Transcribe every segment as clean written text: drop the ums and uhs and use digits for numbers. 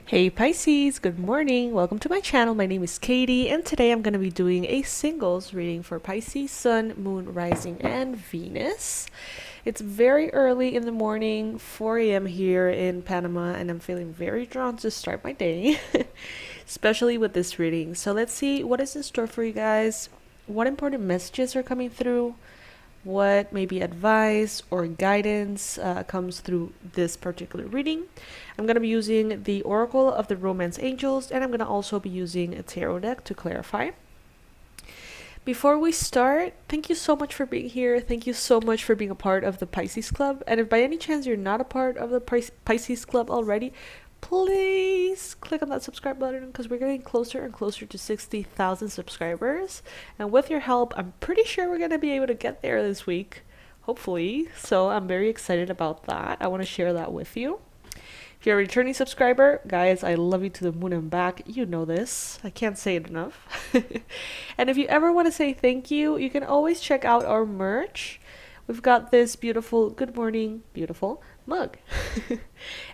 Hey Pisces, good morning. Welcome to my channel. My name is Katie, and today I'm going to be doing a singles reading for Pisces, Sun, Moon, Rising, and Venus. It's very early in the morning, 4 a.m. here in Panama, and I'm feeling very drawn to start my day, especially with this reading. So let's see what is in store for you guys. What important messages are coming through? What maybe advice or guidance comes through this particular reading. I'm going to be using the Oracle of the Romance Angels, and I'm going to also be using a tarot deck to clarify. Before we start, thank you so much for being here. Thank you so much for being a part of the Pisces Club. And if by any chance you're not a part of the Pisces Club already, please click on that subscribe button because we're getting closer and closer to 60,000 subscribers. And with your help, I'm pretty sure we're going to be able to get there this week, hopefully. So I'm very excited about that. I want to share that with you. If you're a returning subscriber, guys, I love you to the moon and back. You know this. I can't say it enough. And if you ever want to say thank you, you can always check out our merch. We've got this beautiful, good morning, beautiful mug.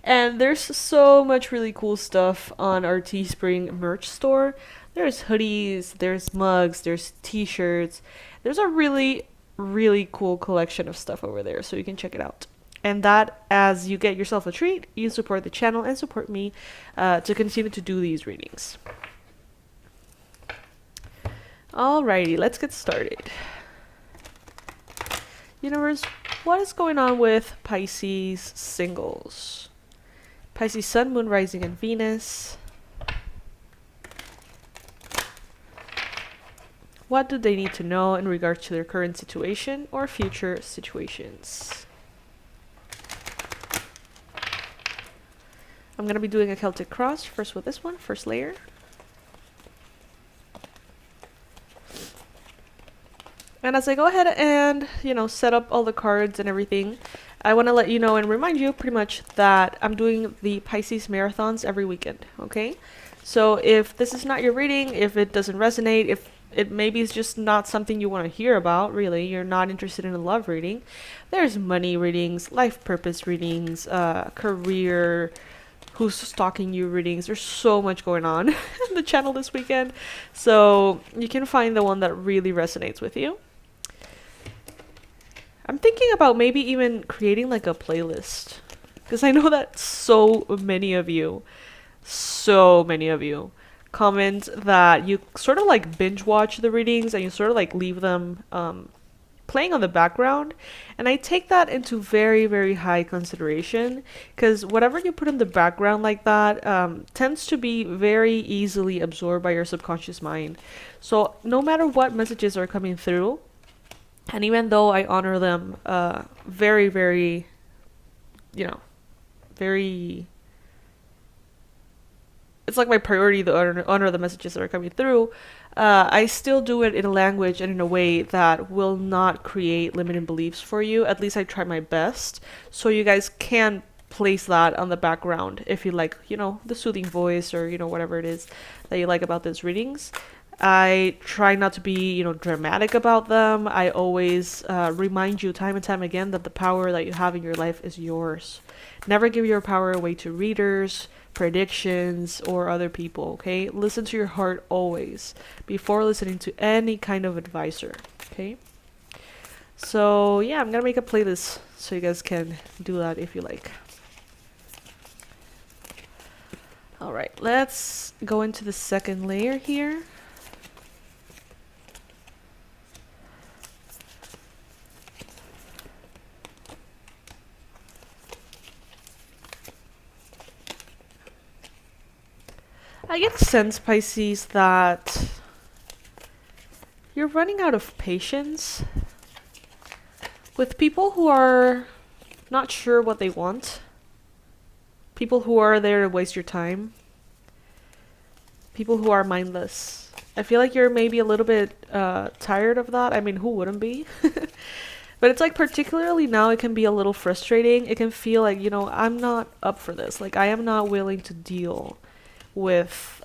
And there's so much really cool stuff on our Teespring merch store. There's hoodies, there's mugs, there's t-shirts. There's a really, really cool collection of stuff over there, so you can check it out. And that, as you get yourself a treat, you support the channel and support me to continue to do these readings. Alrighty, let's get started. Universe, what is going on with Pisces singles? Pisces Sun, Moon, Rising, and Venus. What do they need to know in regards to their current situation or future situations? I'm going to be doing a Celtic cross first with this one, first layer. And as I go ahead and, set up all the cards and everything, I want to let you know and remind you pretty much that I'm doing the Pisces marathons every weekend, okay? So if this is not your reading, if it doesn't resonate, if it maybe is just not something you want to hear about, really, you're not interested in a love reading, there's money readings, life purpose readings, career, who's stalking you readings. There's so much going on on the channel this weekend. So you can find the one that really resonates with you. I'm thinking about maybe even creating like a playlist, because I know that so many of you comment that you sort of like binge watch the readings and you sort of like leave them playing on the background, and I take that into very, very high consideration, because whatever you put in the background like that tends to be very easily absorbed by your subconscious mind. So no matter what messages are coming through, and even though I honor them very, very, very, it's like my priority to honor the messages that are coming through, I still do it in a language and in a way that will not create limiting beliefs for you. At least I try my best. So you guys can place that on the background if you like, the soothing voice or, whatever it is that you like about these readings. I try not to be, dramatic about them. I always remind you time and time again that the power that you have in your life is yours. Never give your power away to readers, predictions, or other people, okay? Listen to your heart always before listening to any kind of advisor, okay? So yeah, I'm gonna make a playlist so you guys can do that if you like. All right, let's go into the second layer here. I get the sense, Pisces, that you're running out of patience with people who are not sure what they want, people who are there to waste your time, people who are mindless. I feel like you're maybe a little bit tired of that. I mean, who wouldn't be? But it's like, particularly now, it can be a little frustrating. It can feel like, I'm not up for this. Like, I am not willing to deal with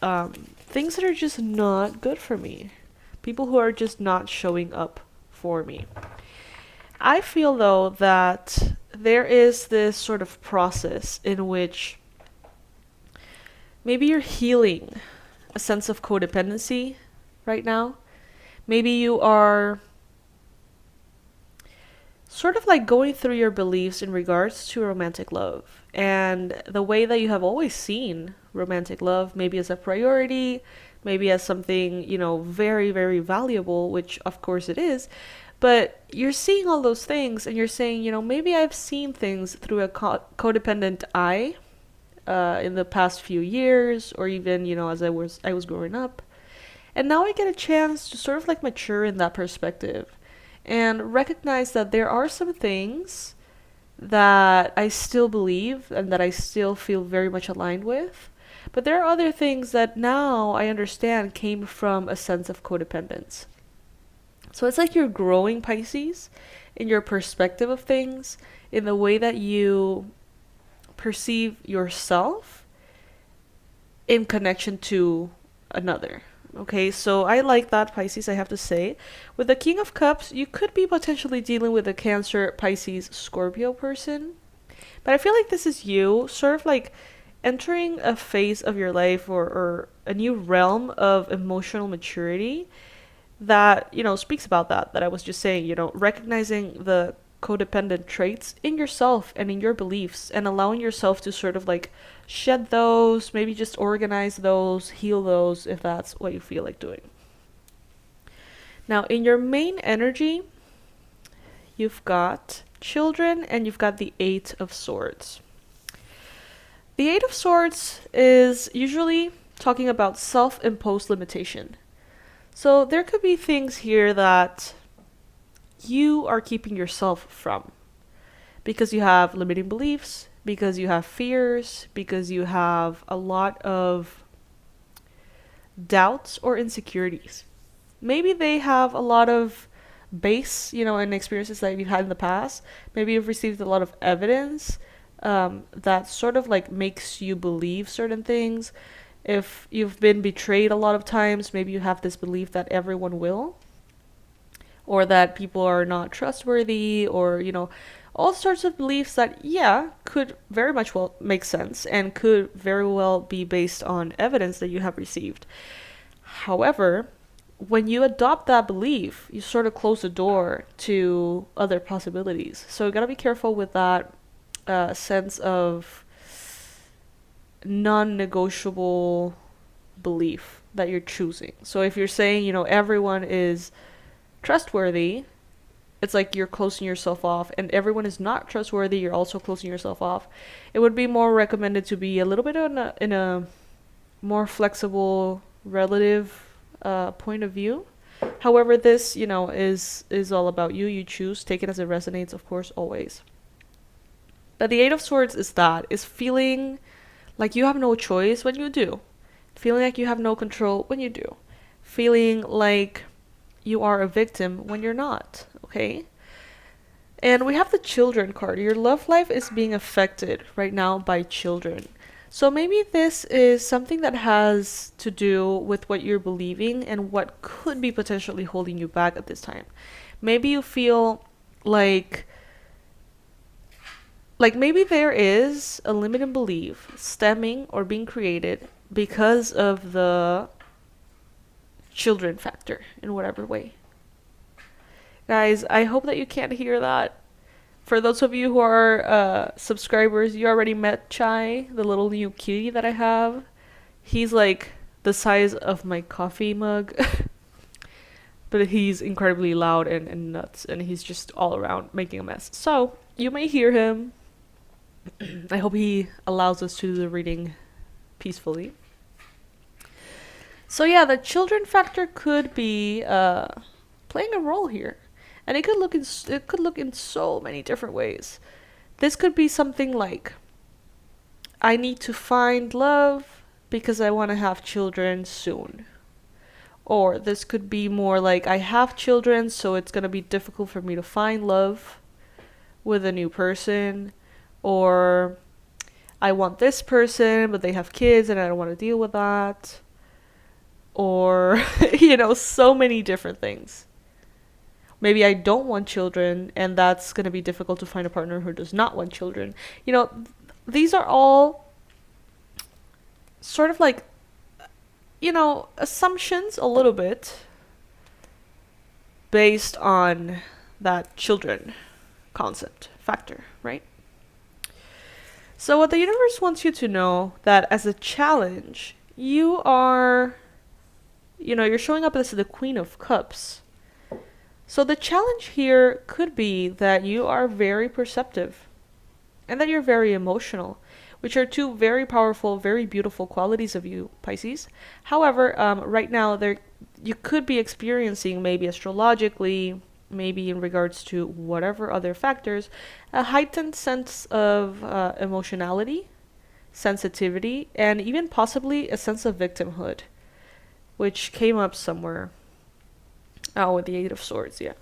things that are just not good for me. People who are just not showing up for me. I feel, though, that there is this sort of process in which Maybe you're healing a sense of codependency right now. Maybe you are sort of like going through your beliefs in regards to romantic love and the way that you have always seen romantic love, maybe as a priority, maybe as something, very, very valuable, which of course it is. But you're seeing all those things and you're saying, maybe I've seen things through a codependent eye in the past few years, or even, as I was growing up. And now I get a chance to sort of like mature in that perspective and recognize that there are some things that I still believe and that I still feel very much aligned with. But there are other things that now I understand came from a sense of codependence. So it's like you're growing, Pisces, in your perspective of things, in the way that you perceive yourself in connection to another. Okay, so I like that, Pisces, I have to say. With the King of Cups, you could be potentially dealing with a Cancer, Pisces, Scorpio person. But I feel like this is you sort of like entering a phase of your life, or a new realm of emotional maturity that, speaks about that I was just saying, recognizing the codependent traits in yourself and in your beliefs, and allowing yourself to sort of like shed those, maybe just organize those, heal those, if that's what you feel like doing. Now, in your main energy, you've got children and you've got the Eight of Swords. The Eight of Swords is usually talking about self-imposed limitation. So there could be things here that you are keeping yourself from because you have limiting beliefs, because you have fears, because you have a lot of doubts or insecurities. Maybe they have a lot of base, and experiences that you've had in the past. Maybe you've received a lot of evidence that sort of like makes you believe certain things. If you've been betrayed a lot of times, maybe you have this belief that everyone will, or that people are not trustworthy, or, all sorts of beliefs that, could very much well make sense and could very well be based on evidence that you have received. However, when you adopt that belief, you sort of close the door to other possibilities. So you gotta be careful with that sense of non-negotiable belief that you're choosing. So if you're saying, everyone is trustworthy, it's like you're closing yourself off, and everyone is not trustworthy, you're also closing yourself off. It would be more recommended to be a little bit in a more flexible, relative point of view. However, this, is all about you. You choose. Take it as it resonates, of course, always. But the Eight of Swords is feeling like you have no choice when you do. Feeling like you have no control when you do. Feeling like you are a victim when you're not, okay? And we have the Children card. Your love life is being affected right now by children. So maybe this is something that has to do with what you're believing and what could be potentially holding you back at this time. Maybe you feel like maybe there is a limited belief stemming or being created because of the children factor in whatever way. Guys, I hope that you can't hear that. For those of you who are subscribers, you already met Chai, the little new kitty that I have. He's like the size of my coffee mug. But he's incredibly loud and nuts, and he's just all around making a mess. So, you may hear him. I hope he allows us to do the reading peacefully. So yeah, the children factor could be playing a role here, and it could look in so many different ways. This could be something like, I need to find love because I want to have children soon. Or this could be more like, I have children, so it's gonna be difficult for me to find love with a new person. Or I want this person, but they have kids and I don't want to deal with that. Or, so many different things. Maybe I don't want children, and that's going to be difficult to find a partner who does not want children. These are all sort of like, assumptions a little bit based on that children concept factor, right? So what the universe wants you to know that as a challenge, you are, you're showing up as the Queen of Cups. So the challenge here could be that you are very perceptive and that you're very emotional, which are two very powerful, very beautiful qualities of you, Pisces. However, right now you could be experiencing, maybe astrologically, maybe in regards to whatever other factors, a heightened sense of emotionality, sensitivity, and even possibly a sense of victimhood, which came up somewhere. Oh, with the Eight of Swords, yeah.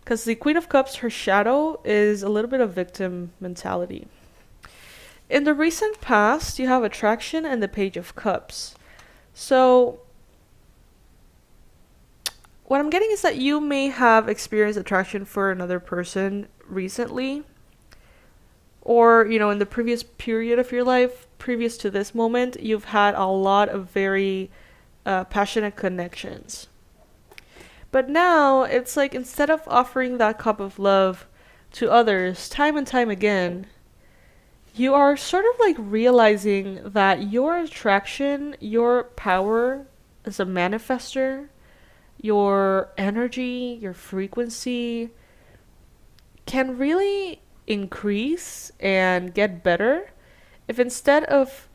Because the Queen of Cups, her shadow is a little bit of victim mentality. In the recent past, you have attraction and the Page of Cups. So what I'm getting is that you may have experienced attraction for another person recently, or, in the previous period of your life, previous to this moment, you've had a lot of very passionate connections. But now, it's like instead of offering that cup of love to others time and time again, you are sort of like realizing that your attraction, your power as a manifester, your energy, your frequency can really increase and get better if instead of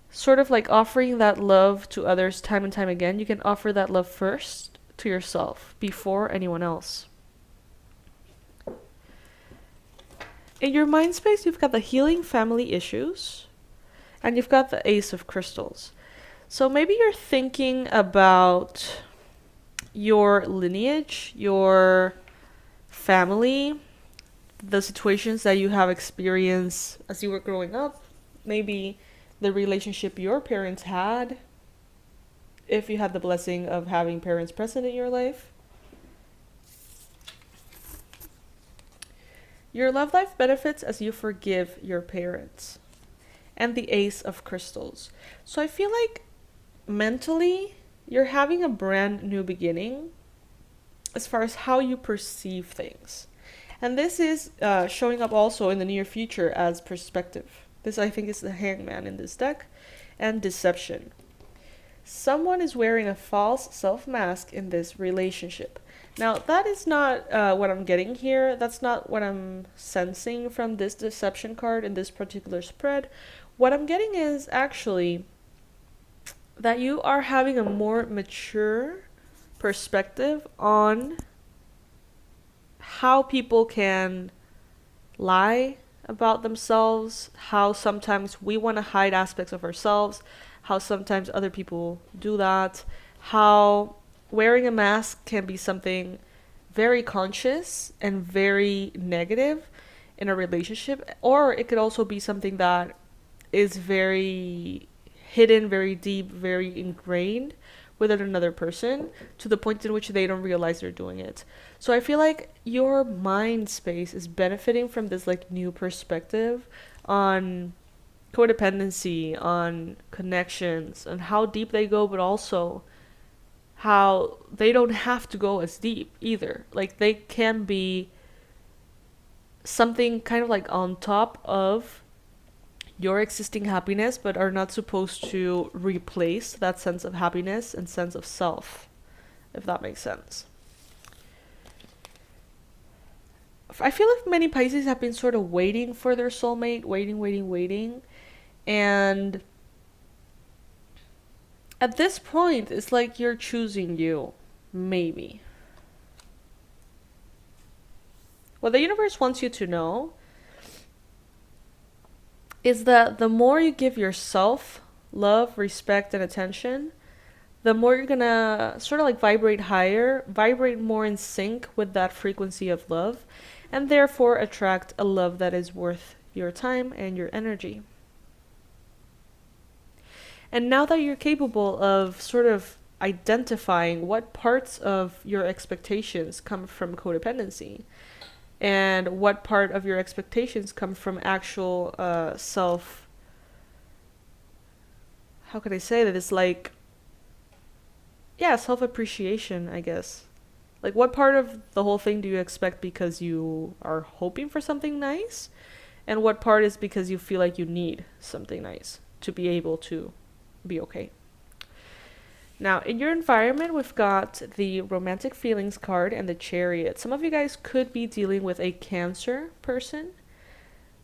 sort of like offering that love to others time and time again, you can offer that love first to yourself before anyone else. In your mind space, you've got the healing family issues and you've got the Ace of Crystals. So maybe you're thinking about your lineage, your family, the situations that you have experienced as you were growing up, maybe the relationship your parents had, if you had the blessing of having parents present in your life. Your love life benefits as you forgive your parents. And the Ace of Crystals. So I feel like mentally, you're having a brand new beginning as far as how you perceive things. And this is showing up also in the near future as perspective. This, I think, is the Hangman in this deck. And deception. Someone is wearing a false self-mask in this relationship. Now, that is not what I'm getting here. That's not what I'm sensing from this deception card in this particular spread. What I'm getting is actually that you are having a more mature perspective on how people can lie about themselves, how sometimes we want to hide aspects of ourselves, how sometimes other people do that, how wearing a mask can be something very conscious and very negative in a relationship, or it could also be something that is very hidden, very deep, very ingrained within another person to the point in which they don't realize they're doing it. So I feel like your mind space is benefiting from this like new perspective on codependency, on connections, and how deep they go, but also how they don't have to go as deep either. Like they can be something kind of like on top of your existing happiness, but are not supposed to replace that sense of happiness and sense of self, if that makes sense. I feel like many Pisces have been sort of waiting for their soulmate, waiting. And at this point, it's like you're choosing you, maybe. What the universe wants you to know is that the more you give yourself love, respect, and attention, the more you're gonna sort of like vibrate higher, vibrate more in sync with that frequency of love, and therefore attract a love that is worth your time and your energy. And now that you're capable of sort of identifying what parts of your expectations come from codependency, and what part of your expectations come from actual how could I say that? It's like, yeah, self-appreciation, I guess. Like, what part of the whole thing do you expect because you are hoping for something nice? And what part is because you feel like you need something nice to be able to be okay? Now, in your environment, we've got the romantic feelings card and the chariot. Some of you guys could be dealing with a Cancer person.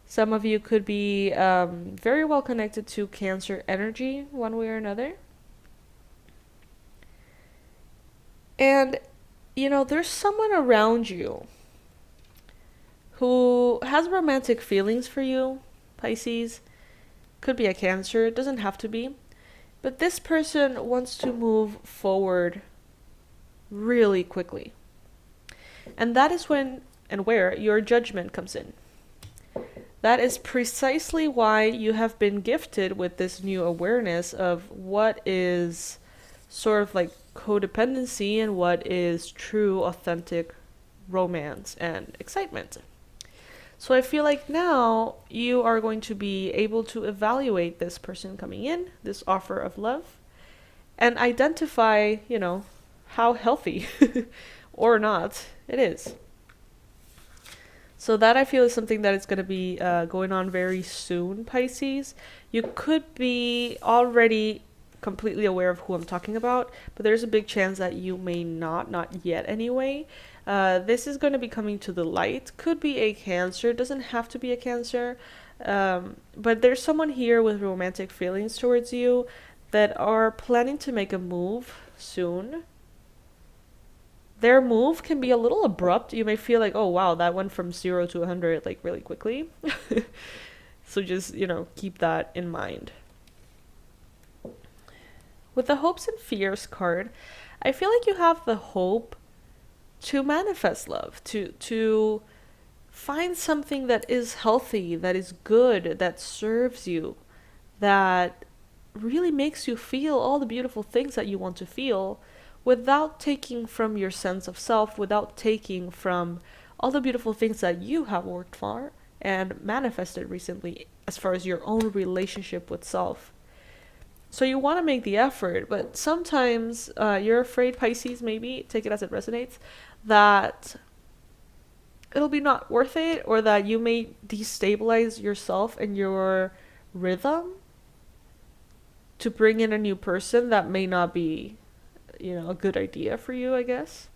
Some of you could be very well connected to Cancer energy, one way or another. And, there's someone around you who has romantic feelings for you, Pisces. Could be a Cancer, it doesn't have to be. But this person wants to move forward really quickly. And that is when and where your judgment comes in. That is precisely why you have been gifted with this new awareness of what is sort of like codependency and what is true, authentic romance and excitement. So I feel like now you are going to be able to evaluate this person coming in, this offer of love, and identify, how healthy or not it is. So that I feel is something that is going to be going on very soon, Pisces. You could be already completely aware of who I'm talking about, but there's a big chance that you may not yet anyway. This is going to be coming to the light. Could be a Cancer, doesn't have to be a Cancer. But there's someone here with romantic feelings towards you that are planning to make a move soon. Their move can be a little abrupt. You may feel like, oh wow, that went from 0 to 100 like really quickly. So just, keep that in mind. With the hopes and fears card, I feel like you have the hope to manifest love, to find something that is healthy, that is good, that serves you, that really makes you feel all the beautiful things that you want to feel without taking from your sense of self, without taking from all the beautiful things that you have worked for and manifested recently as far as your own relationship with self. So you want to make the effort, but sometimes you're afraid, Pisces, maybe, take it as it resonates, that it'll be not worth it, or that you may destabilize yourself and your rhythm to bring in a new person that may not be, a good idea for you, I guess.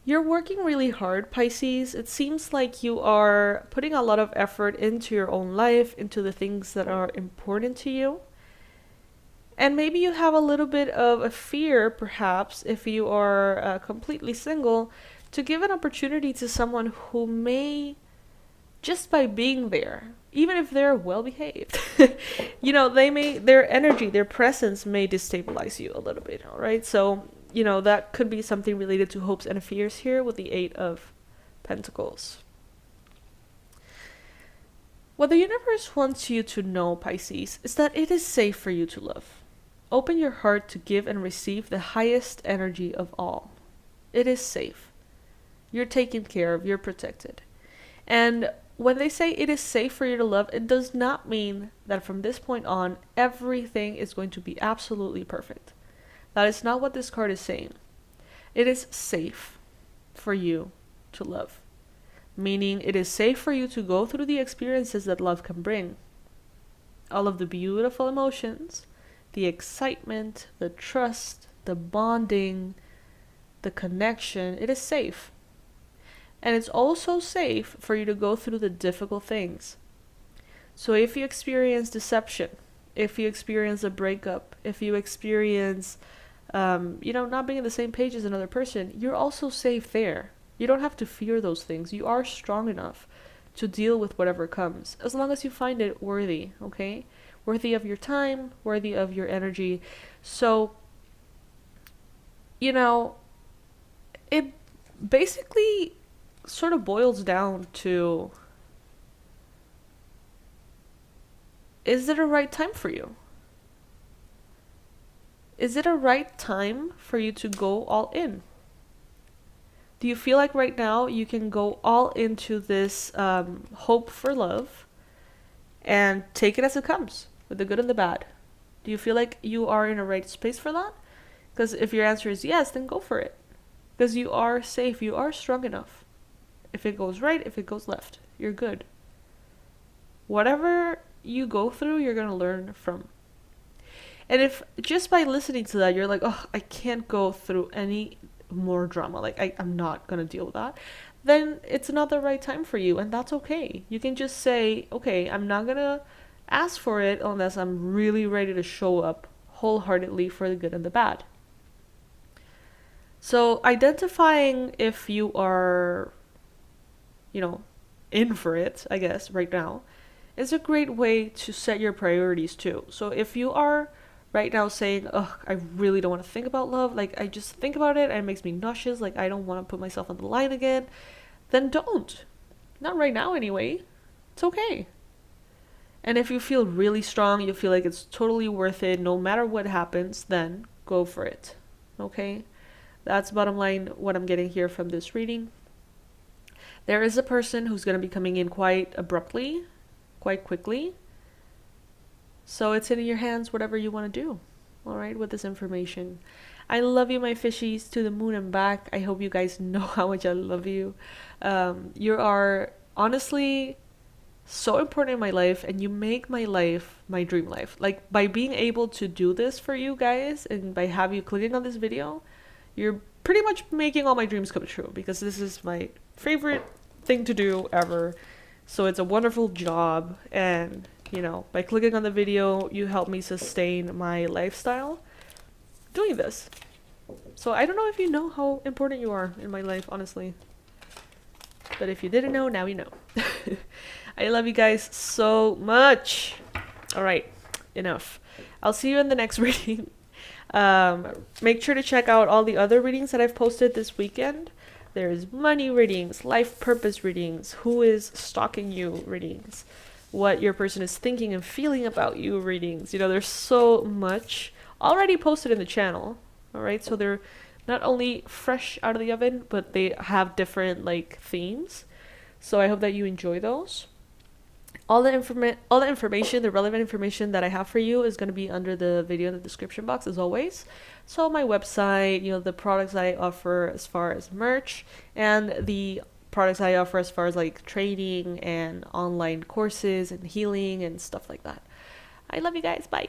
You're working really hard, Pisces. It seems like you are putting a lot of effort into your own life, into the things that are important to you. And maybe you have a little bit of a fear, perhaps, if you are completely single, to give an opportunity to someone who may, just by being there, even if they're well behaved, their energy, their presence may destabilize you a little bit, all right? So, that could be something related to hopes and fears here with the 8 of Pentacles. What the universe wants you to know, Pisces, is that it is safe for you to love. Open your heart to give and receive the highest energy of all. It is safe. You're taken care of. You're protected. And when they say it is safe for you to love, it does not mean that from this point on, everything is going to be absolutely perfect. That is not what this card is saying. It is safe for you to love. Meaning it is safe for you to go through the experiences that love can bring. All of the beautiful emotions, the excitement, the trust, the bonding, the connection, it is safe. And it's also safe for you to go through the difficult things. So if you experience deception, if you experience a breakup, if you experience, not being on the same page as another person, you're also safe there. You don't have to fear those things. You are strong enough to deal with whatever comes, as long as you find it worthy, okay? Worthy of your time, worthy of your energy. So, it basically sort of boils down to, is it a right time for you? Is it a right time for you to go all in? Do you feel like right now you can go all into this hope for love and take it as it comes, with the good and the bad? Do you feel like you are in a right space for that? Because if your answer is yes, then go for it. Because you are safe, you are strong enough. If it goes right, if it goes left, you're good. Whatever you go through, you're going to learn from. And if just by listening to that, you're like, oh, I can't go through any more drama, like I'm not going to deal with that, then it's not the right time for you, and that's okay. You can just say, okay, I'm not going to ask for it unless I'm really ready to show up wholeheartedly for the good and the bad. So identifying if you are, in for it, I guess, right now, is a great way to set your priorities too. So if you are right now saying, ugh, I really don't want to think about love, like I just think about it and it makes me nauseous, like I don't want to put myself on the line again, then don't. Not right now anyway. It's okay. And if you feel really strong, you feel like it's totally worth it no matter what happens, then go for it. Okay? That's bottom line what I'm getting here from this reading. There is a person who's going to be coming in quite abruptly, quite quickly. So it's in your hands, whatever you want to do, all right, with this information. I love you, my fishies, to the moon and back. I hope you guys know how much I love you. You are honestly so important in my life, and you make my life my dream life. Like, by being able to do this for you guys and by have you clicking on this video, you're pretty much making all my dreams come true, because this is my favorite thing to do ever. So it's a wonderful job, and by clicking on the video, you help me sustain my lifestyle doing this. So I don't know if you know how important you are in my life, honestly. But if you didn't know, now you know. I love you guys so much. All right, enough. I'll see you in the next reading. Make sure to check out all the other readings that I've posted this weekend. There's money readings, life purpose readings, who is stalking you readings, what your person is thinking and feeling about you readings. There's so much already posted in the channel. All right, so they're not only fresh out of the oven, but they have different themes. So I hope that you enjoy those. All the information, the relevant information that I have for you is going to be under the video in the description box, as always. So my website, the products I offer as far as merch, and the products I offer as far as training and online courses and healing and stuff like that. I love you guys. Bye.